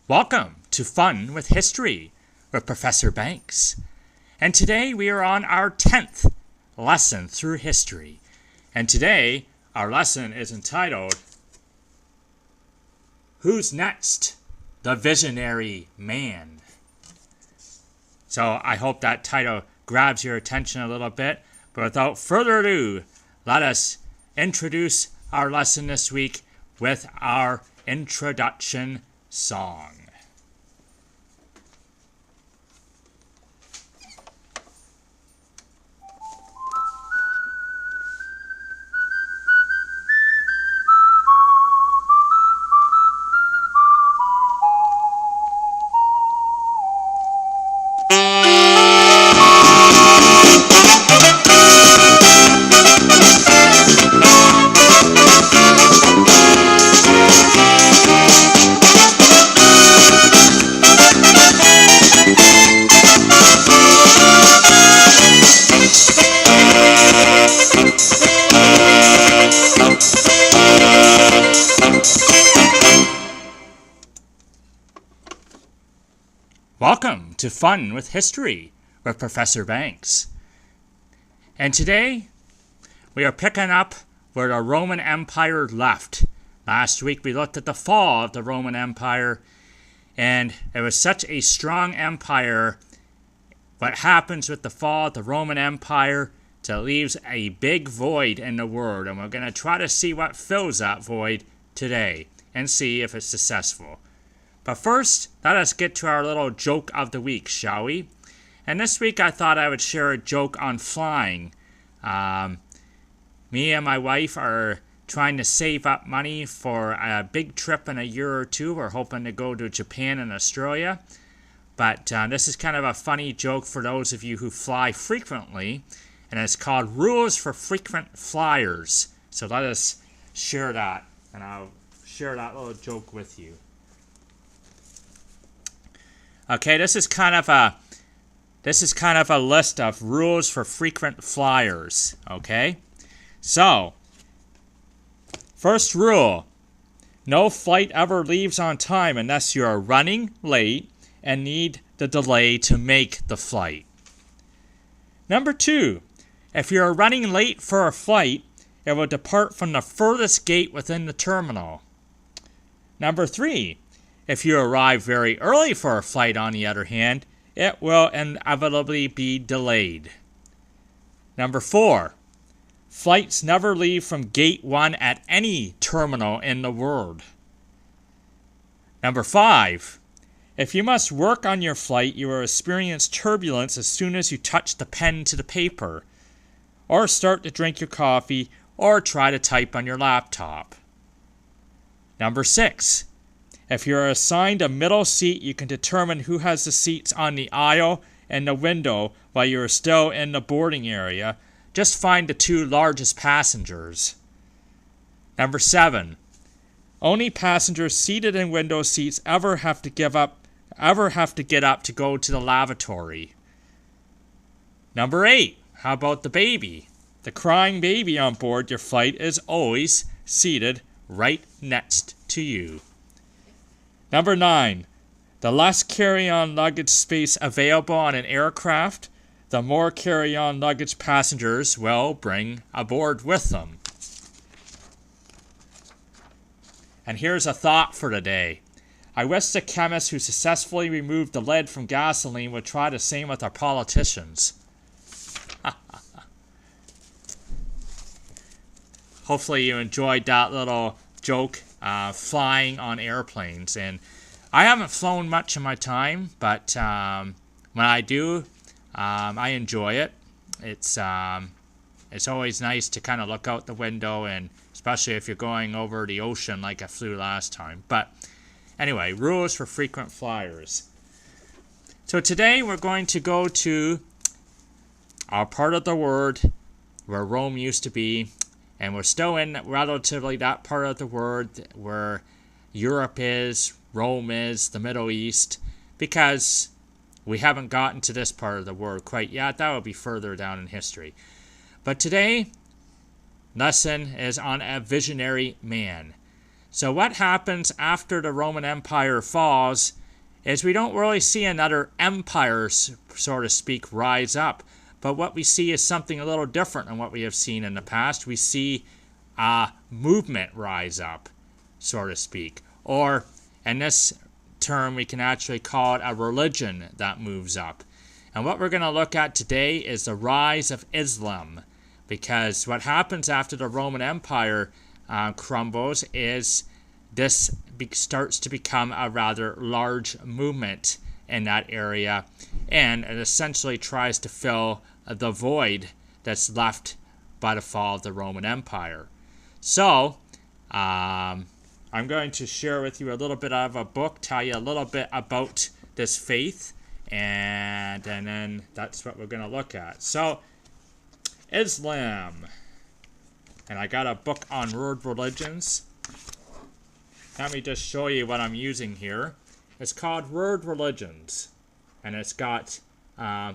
Welcome to Fun with History with Professor Banks. And today we are on our 10th lesson through history. And today our lesson is entitled, Who's Next? The Visionary Man. So I hope that title grabs your attention a little bit. But without further ado, let us introduce our lesson this week with our introduction song. Welcome to Fun with History with Professor Banks. And today we are picking up where the Roman Empire left. Last week we looked at the fall of the Roman Empire, and it was such a strong empire. What happens with the fall of the Roman Empire? It leaves a big void in the world, and we're going to try to see what fills that void today and see if it's successful. But first, let us get to our little joke of the week, shall we? And this week I thought I would share a joke on flying. Me and my wife are trying to save up money for a big trip in a year or two. We're hoping to go to Japan and Australia. But this is kind of a funny joke for those of you who fly frequently. And it's called Rules for Frequent Flyers. So let us share that. And I'll share that little joke with you. Okay, this is kind of a list of rules for frequent flyers. Okay, so first rule: no flight ever leaves on time unless you are running late and need the delay to make the flight. Number 2, if you are running late for a flight, it will depart from the furthest gate within the terminal. Number 3. If you arrive very early for a flight, on the other hand, it will inevitably be delayed. Number 4. Flights never leave from Gate 1 at any terminal in the world. Number 5. If you must work on your flight, you will experience turbulence as soon as you touch the pen to the paper, or start to drink your coffee, or try to type on your laptop. Number 6. If you are assigned a middle seat, you can determine who has the seats on the aisle and the window while you are still in the boarding area. Just find the 2 largest passengers. Number 7. Only passengers seated in window seats ever have to get up to go to the lavatory. Number 8. How about the baby? The crying baby on board your flight is always seated right next to you. Number 9. The less carry-on luggage space available on an aircraft, the more carry-on luggage passengers will bring aboard with them. And here's a thought for today. I wish the chemists who successfully removed the lead from gasoline would try the same with our politicians. Hopefully you enjoyed that little joke. Flying on airplanes, and I haven't flown much in my time, but when I do, I enjoy it. It's always nice to kind of look out the window, and especially if you're going over the ocean like I flew last time. But anyway, rules for frequent flyers. So today we're going to go to our part of the world where Rome used to be. And we're still in relatively that part of the world where Europe is, Rome is, the Middle East, because we haven't gotten to this part of the world quite yet. That will be further down in history. But today, lesson is on a visionary man. So what happens after the Roman Empire falls is we don't really see another empire, so to speak, rise up. But what we see is something a little different than what we have seen in the past. We see a movement rise up, so to speak. Or, in this term, we can actually call it a religion that moves up. And what we're going to look at today is the rise of Islam. Because what happens after the Roman Empire crumbles is this starts to become a rather large movement in that area, and it essentially tries to fill the void that's left by the fall of the Roman Empire. So, I'm going to share with you a little bit of a book, tell you a little bit about this faith, and then that's what we're going to look at. So, Islam. And I got a book on world religions. Let me just show you what I'm using here. It's called World Religions. And it's got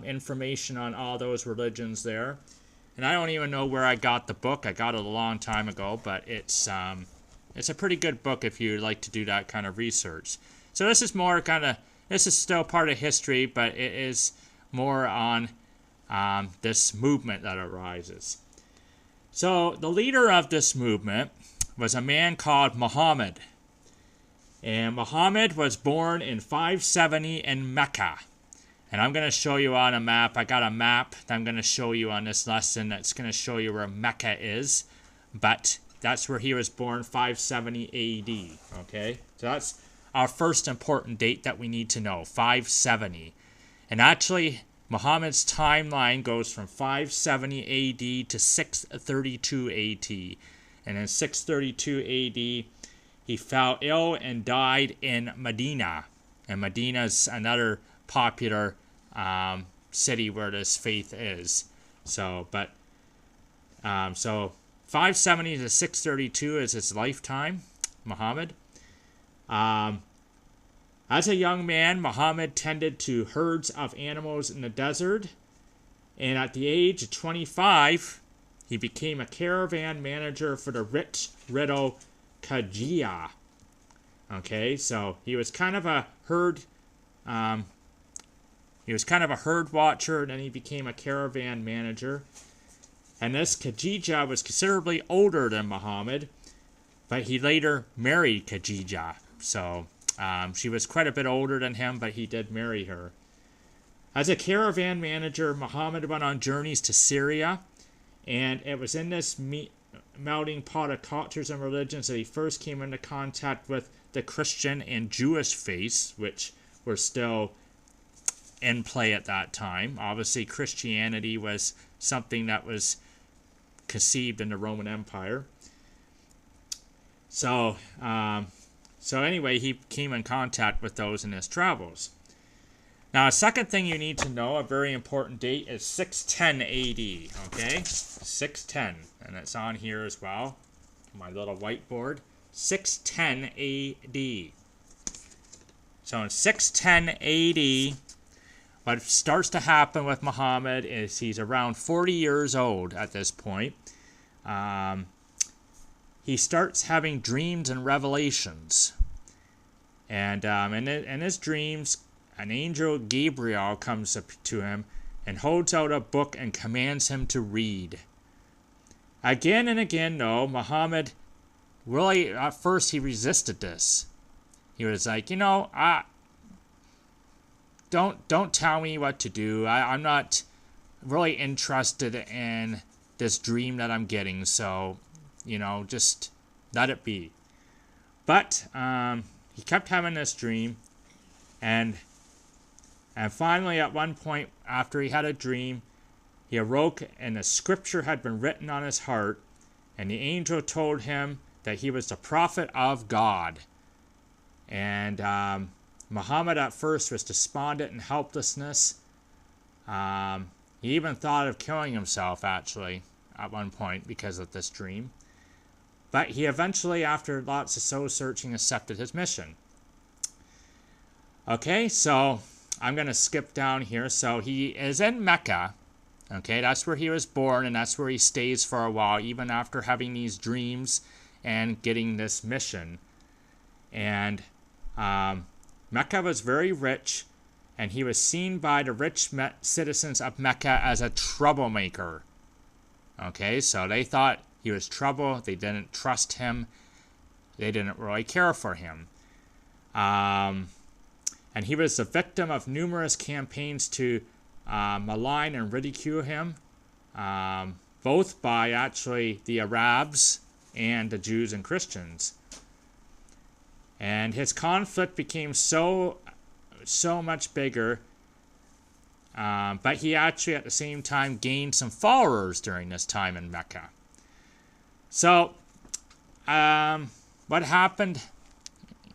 information on all those religions there. And I don't even know where I got the book. I got it a long time ago, but it's a pretty good book if you like to do that kind of research. So this is more this is still part of history, but it is more on this movement that arises. So the leader of this movement was a man called Muhammad. And Muhammad was born in 570 in Mecca. And I'm going to show you on a map. I got a map that I'm going to show you on this lesson that's going to show you where Mecca is. But that's where he was born, 570 AD. Okay? So that's our first important date that we need to know, 570. And actually, Muhammad's timeline goes from 570 AD to 632 AD. And in 632 AD, he fell ill and died in Medina. And Medina is another popular city where this faith is. So 570 to 632 is his lifetime, Muhammad. As a young man, Muhammad tended to herds of animals in the desert. And at the age of 25, he became a caravan manager for the rich widow Khadijah. Okay, so he was kind of a herd watcher, and then he became a caravan manager. And this Khadijah was considerably older than Muhammad, but he later married Khadijah. So she was quite a bit older than him, but he did marry her. As a caravan manager, Muhammad went on journeys to Syria, and it was in this melting pot of cultures and religions that he first came into contact with the Christian and Jewish faiths, which were still in play at that time. Obviously, Christianity was something that was conceived in the Roman Empire. So anyway, he came in contact with those in his travels. Now, a second thing you need to know, a very important date, is 610 AD, okay? 610, and it's on here as well, my little whiteboard. 610 AD. So in 610 AD, what starts to happen with Muhammad is he's around 40 years old at this point. He starts having dreams and revelations. And in his dreams, an angel, Gabriel, comes up to him and holds out a book and commands him to read. Again and again, though, Muhammad really, at first, he resisted this. He was like, don't tell me what to do. I'm not really interested in this dream that I'm getting, so, just let it be. But he kept having this dream, and finally, at one point, after he had a dream, he awoke, and the scripture had been written on his heart, and the angel told him that he was the prophet of God. And Muhammad at first was despondent and helplessness. He even thought of killing himself, actually, at one point because of this dream. But he eventually, after lots of soul searching, accepted his mission. Okay, so I'm going to skip down here. So he is in Mecca. Okay, that's where he was born, and that's where he stays for a while, even after having these dreams and getting this mission And Mecca was very rich, and he was seen by the rich citizens of Mecca as a troublemaker. Okay, so they thought he was trouble. They didn't trust him. They didn't really care for him. And he was the victim of numerous campaigns to malign and ridicule him, both by actually the Arabs and the Jews and Christians. And his conflict became so much bigger, but he actually at the same time gained some followers during this time in Mecca. So what happened,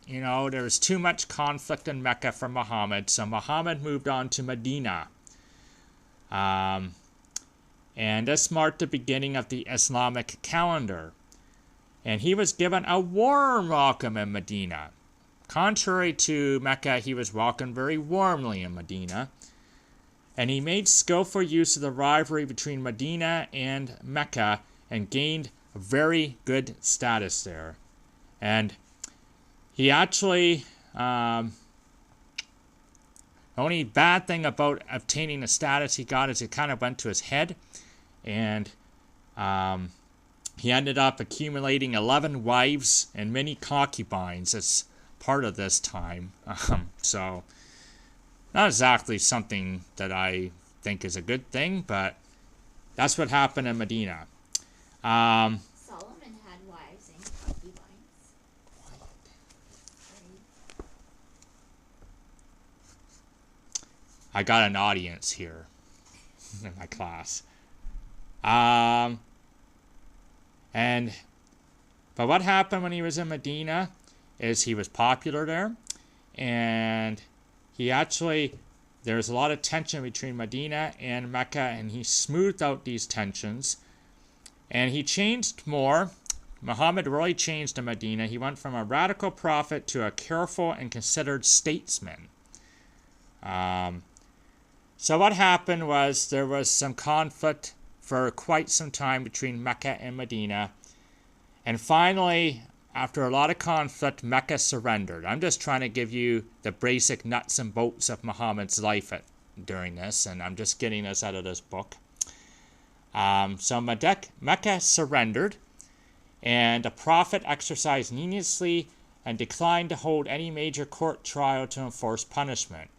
there was too much conflict in Mecca for Muhammad, so Muhammad moved on to Medina. And this marked the beginning of the Islamic calendar. And he was given a warm welcome in Medina. Contrary to Mecca, he was welcomed very warmly in Medina. And he made skillful use of the rivalry between Medina and Mecca and gained a very good status there. And he actually, the only bad thing about obtaining the status he got is it kind of went to his head. And he ended up accumulating 11 wives and many concubines as part of this time. So, not exactly something that I think is a good thing, but that's what happened in Medina. Solomon had wives and concubines. I got an audience here in my class. But what happened when he was in Medina is he was popular there, and there's a lot of tension between Medina and Mecca, and he smoothed out these tensions, and he changed more. Muhammad really changed in Medina. He went from a radical prophet to a careful and considered statesman. So what happened was there was some conflict for quite some time between Mecca and Medina. And finally, after a lot of conflict, Mecca surrendered. I'm just trying to give you the basic nuts and bolts of Muhammad's life during this, and I'm just getting this out of this book. So Mecca surrendered, and the prophet exercised leniency and declined to hold any major court trial to enforce punishment.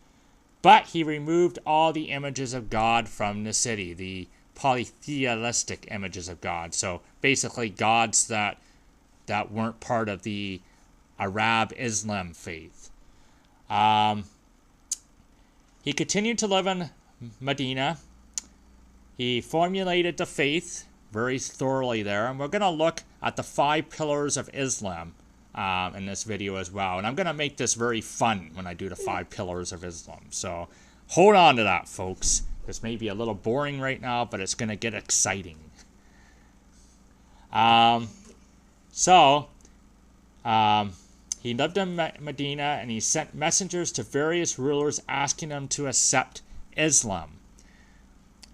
But he removed all the images of God from the city, the polytheistic images of God. So basically gods that weren't part of the Arab Islam faith. He continued to live in Medina. He formulated the faith very thoroughly there. And we're going to look at the 5 pillars of Islam in this video as well. And I'm going to make this very fun when I do the 5 pillars of Islam. So hold on to that, folks. This may be a little boring right now, but it's going to get exciting. He lived in Medina, and he sent messengers to various rulers asking them to accept Islam.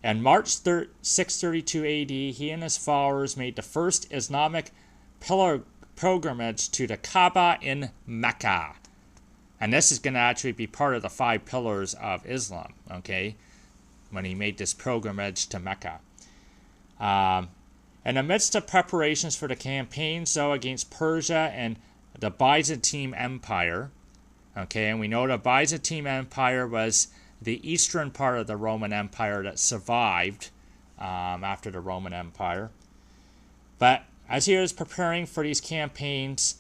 And March 632 AD, he and his followers made the first Islamic pilgrimage to the Kaaba in Mecca. And this is going to actually be part of the 5 pillars of Islam, okay, when he made this pilgrimage to Mecca. And amidst the preparations for the campaigns, though, against Persia and the Byzantine Empire, okay, and we know the Byzantine Empire was the eastern part of the Roman Empire that survived after the Roman Empire. But as he was preparing for these campaigns,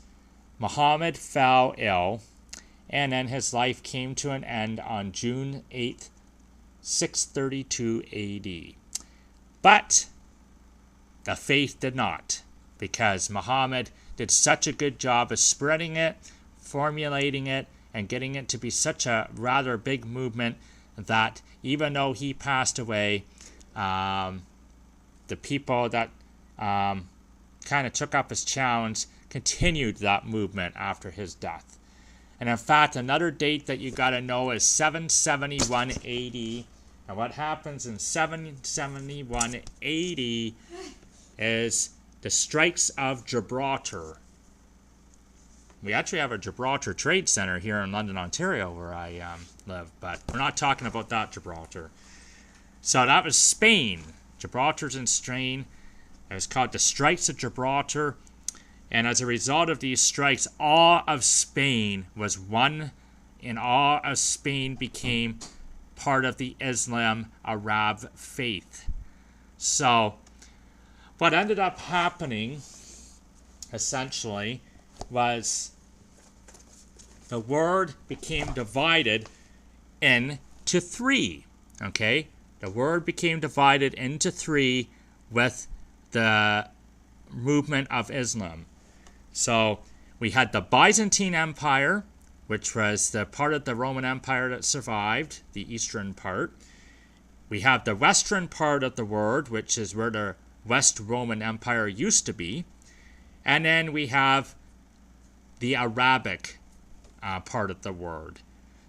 Muhammad fell ill, and then his life came to an end on June 8th, 632 AD. But the faith did not, because Muhammad did such a good job of spreading it, formulating it, and getting it to be such a rather big movement that even though he passed away, the people that kind of took up his challenge continued that movement after his death. And in fact, another date that you got to know is 771 AD. And what happens in 771 AD is the strikes of Gibraltar. We actually have a Gibraltar Trade Center here in London, Ontario, where I live, but we're not talking about that Gibraltar. So that was Spain. Gibraltar's in Spain. It was called the Strikes of Gibraltar. And as a result of these strikes, all of Spain was won, and all of Spain became part of the Islam Arab faith. So what ended up happening, essentially, was the world became divided into three. Okay? The world became divided into three with the movement of Islam. So we had the Byzantine Empire, which was the part of the Roman Empire that survived, the eastern part. We have the western part of the world, which is where the West Roman Empire used to be. And then we have the Arabic part of the world.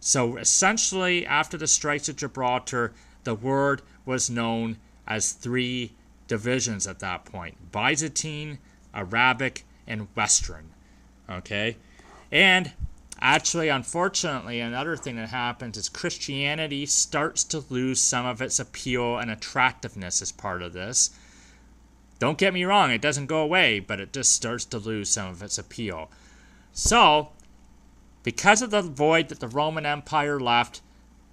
So essentially, after the strikes of Gibraltar, the world was known as three divisions at that point: Byzantine, Arabic, and Western. Okay? And actually, unfortunately, another thing that happens is Christianity starts to lose some of its appeal and attractiveness as part of this. Don't get me wrong, it doesn't go away, but it just starts to lose some of its appeal. So, because of the void that the Roman Empire left,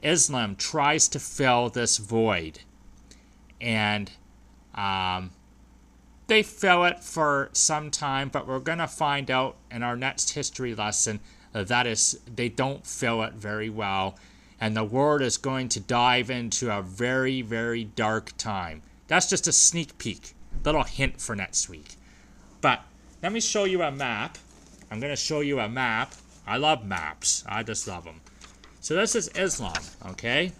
Islam tries to fill this void. And they fill it for some time, but we're going to find out in our next history lesson that is, they don't fill it very well. And the world is going to dive into a very, very dark time. That's just a sneak peek, little hint for next week. But let me show you a map. I'm going to show you a map. I love maps. I just love them. So this is Islam, okay?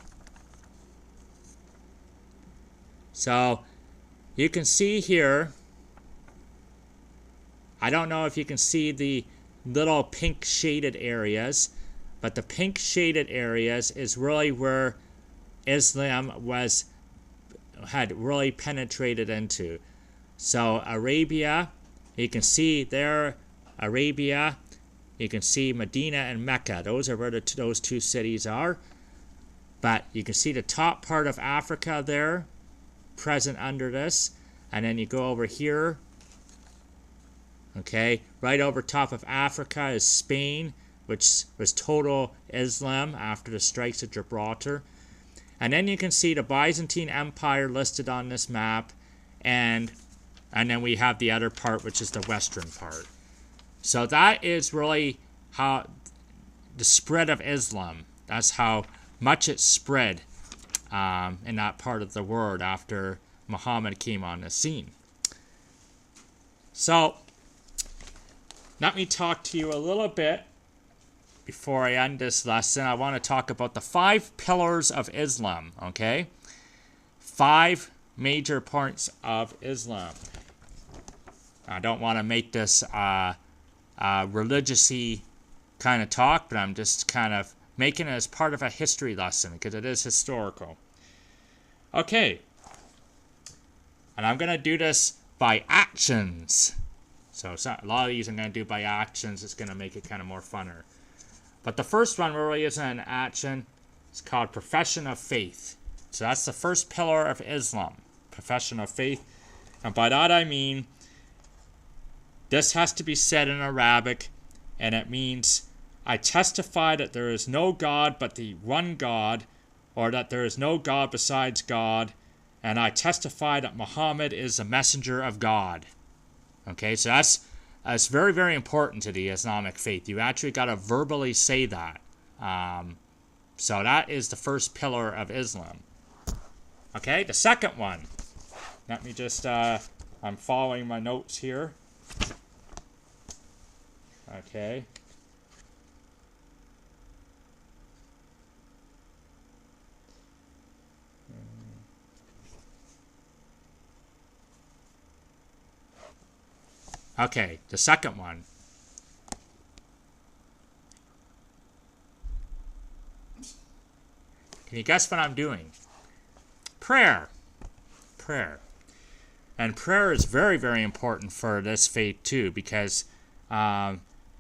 So you can see here, I don't know if you can see the little pink shaded areas, but the pink shaded areas is really where Islam had really penetrated into. So Arabia, you can see there, Arabia, you can see Medina and Mecca. Those are where those two cities are. But you can see the top part of Africa there, present under this. And then you go over here. Okay, right over top of Africa is Spain, which was total Islam after the strikes of Gibraltar. And then you can see the Byzantine Empire listed on this map. And then we have the other part, which is the western part. So that is really how the spread of Islam, that's how much it spread in that part of the world after Muhammad came on the scene. So let me talk to you a little bit before I end this lesson. I want to talk about the 5 pillars of Islam, okay? 5 major points of Islam. I don't want to make this religious-y kind of talk, but I'm just kind of making it as part of a history lesson because it is historical. Okay. And I'm going to do this by actions. So a lot of these I'm going to do by actions. It's going to make it kind of more funner. But the first one really isn't an action. It's called profession of faith. So that's the first pillar of Islam, profession of faith. And by that I mean, this has to be said in Arabic, and it means, I testify that there is no God but the one God, or that there is no God besides God, and I testify that Muhammad is the messenger of God. Okay, so that's very, very important to the Islamic faith. You actually got to verbally say that. So that is the first pillar of Islam. Okay, the second one. Let me just, I'm following my notes here. Okay. Okay, the second one. Can you guess what I'm doing? Prayer. Prayer. And prayer is very, very important for this faith too, because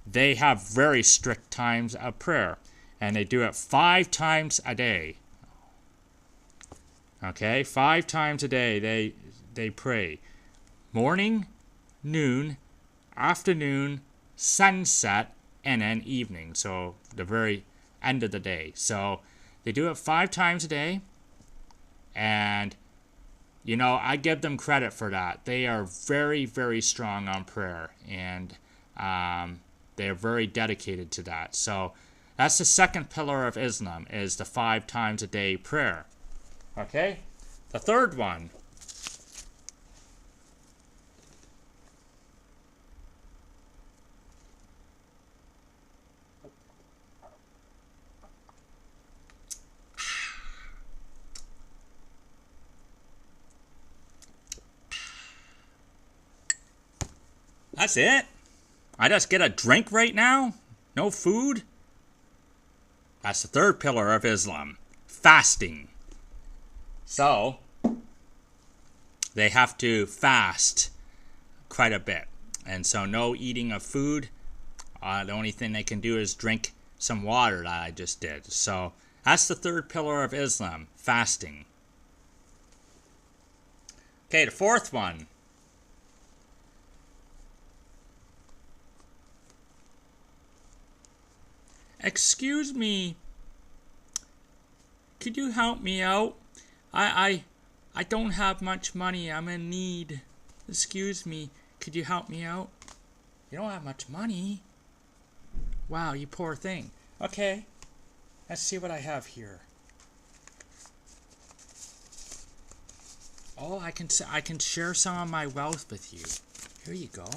they have very strict times of prayer. And they do it 5 times a day. Okay, 5 times a day they pray. Morning, noon, afternoon, sunset, and then evening. So the very end of the day. So they do it 5 times a day. And, you know, I give them credit for that. They are very, very strong on prayer. And they are very dedicated to that. So that's the second pillar of Islam, is the 5 times a day prayer. Okay? The third one. That's it? I just get a drink right now? No food? That's the third pillar of Islam. Fasting. So, they have to fast quite a bit. And so no eating of food. The only thing they can do is drink some water that I just did. So, that's the third pillar of Islam. Fasting. Okay, the fourth one. Excuse me. Could you help me out? I don't have much money. I'm in need. Excuse me. Could you help me out? You don't have much money? Wow, you poor thing. Okay. Let's see what I have here. Oh, I can share some of my wealth with you. Here you go.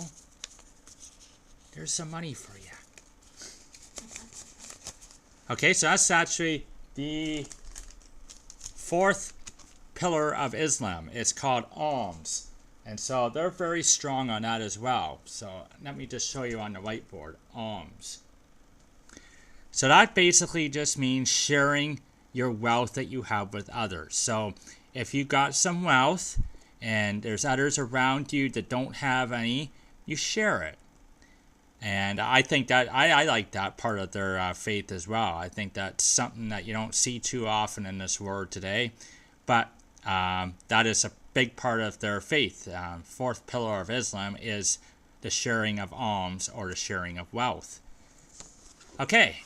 There's some money for you. Okay, so that's actually the fourth pillar of Islam. It's called alms. And so they're very strong on that as well. So let me just show you on the whiteboard. Alms. So that basically just means sharing your wealth that you have with others. So if you got some wealth and there's others around you that don't have any, you share it. And I think that I like that part of their faith as well. I think that's something that you don't see too often in this world today. But that is a big part of their faith. Fourth pillar of Islam is the sharing of alms, or the sharing of wealth. Okay,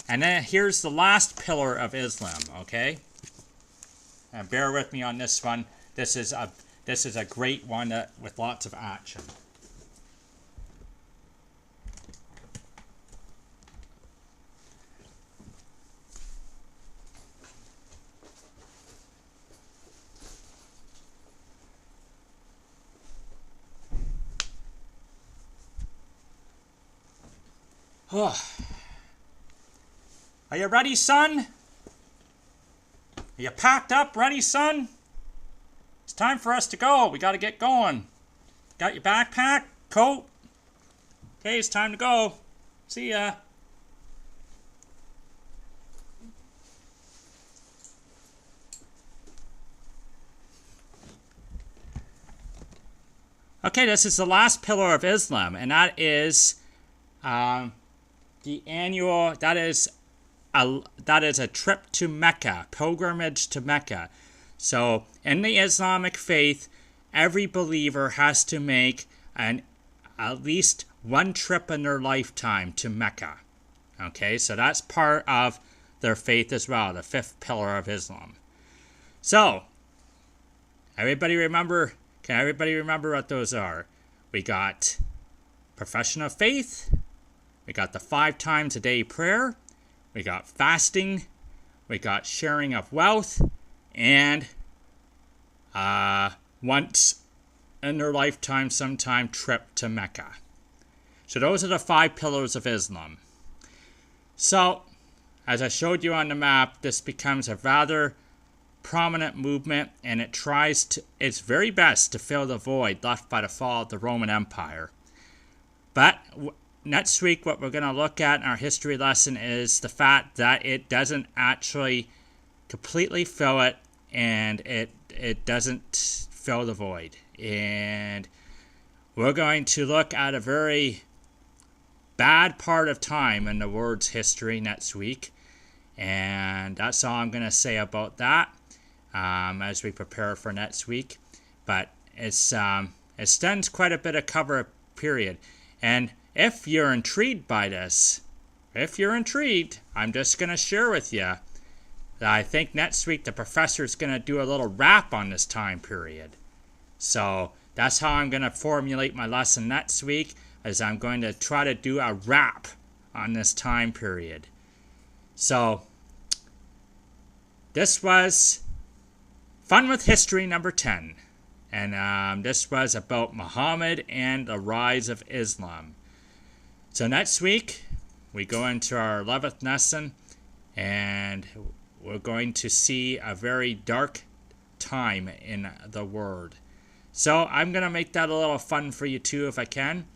and then here's the last pillar of Islam. Okay, and bear with me on this one. This is a great one with lots of action. Oh. Are you ready, son? Are you packed up, ready, son? It's time for us to go. We got to get going. Got your backpack, coat? Okay, it's time to go. See ya. Okay, this is the last pillar of Islam, and that is the annual, that is a trip to Mecca, pilgrimage to Mecca. So in the Islamic faith, every believer has to make at least one trip in their lifetime to Mecca. Okay, so that's part of their faith as well, the fifth pillar of Islam. So, can everybody remember what those are? We got profession of faith. We got the 5 times a day prayer. We got fasting. We got sharing of wealth. And once in their lifetime, sometime, trip to Mecca. So those are the 5 pillars of Islam. So, as I showed you on the map, this becomes a rather prominent movement, and it tries its very best to fill the void left by the fall of the Roman Empire. But next week, what we're going to look at in our history lesson is the fact that it doesn't actually completely fill it, and it doesn't fill the void. And we're going to look at a very bad part of time in the world's history next week. And that's all I'm going to say about that as we prepare for next week. But it extends quite a bit of cover period. And if you're intrigued by this, I'm just going to share with you that I think next week the professor's going to do a little wrap on this time period. So that's how I'm going to formulate my lesson next week, is I'm going to try to do a wrap on this time period. So this was Fun with History number 10. And this was about Muhammad and the rise of Islam. So next week, we go into our 11th lesson, and we're going to see a very dark time in the world. So I'm going to make that a little fun for you too if I can.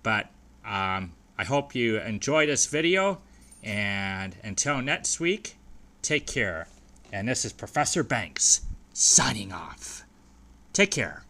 But I hope you enjoy this video. And until next week, take care. And this is Professor Banks signing off. Take care.